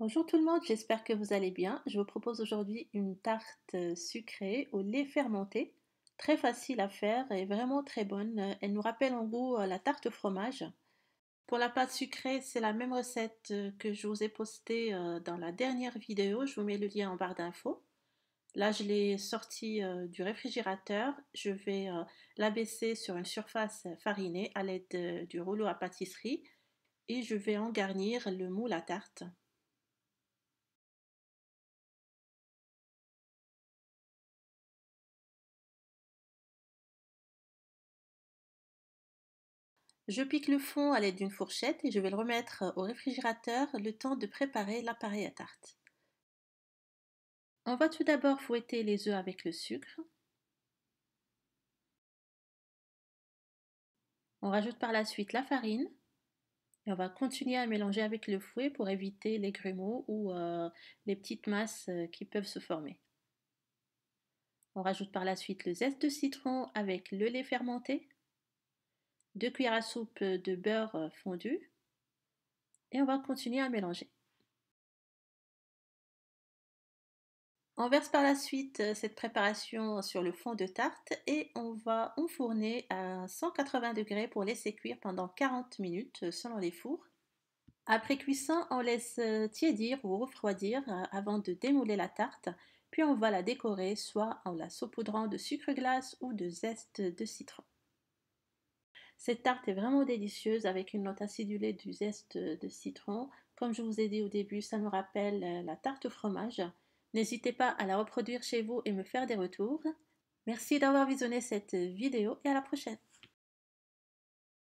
Bonjour tout le monde, j'espère que vous allez bien. Je vous propose aujourd'hui une tarte sucrée au lait fermenté. Très facile à faire et vraiment très bonne. Elle nous rappelle en goût la tarte au fromage. Pour la pâte sucrée, c'est la même recette que je vous ai postée dans la dernière vidéo. Je vous mets le lien en barre d'infos. Là, je l'ai sortie du réfrigérateur. Je vais l'abaisser sur une surface farinée à l'aide du rouleau à pâtisserie et je vais en garnir le moule à tarte. Je pique le fond à l'aide d'une fourchette et je vais le remettre au réfrigérateur le temps de préparer l'appareil à tarte. On va tout d'abord fouetter les œufs avec le sucre. On rajoute par la suite la farine et on va continuer à mélanger avec le fouet pour éviter les grumeaux ou les petites masses qui peuvent se former. On rajoute par la suite le zeste de citron avec le lait fermenté, 2 cuillères à soupe de beurre fondu et on va continuer à mélanger. On verse par la suite cette préparation sur le fond de tarte et on va enfourner à 180 degrés pour laisser cuire pendant 40 minutes selon les fours. Après cuisson, on laisse tiédir ou refroidir avant de démouler la tarte, puis on va la décorer soit en la saupoudrant de sucre glace ou de zeste de citron. Cette tarte est vraiment délicieuse avec une note acidulée du zeste de citron. Comme je vous ai dit au début, ça me rappelle la tarte au fromage. N'hésitez pas à la reproduire chez vous et me faire des retours. Merci d'avoir visionné cette vidéo et à la prochaine.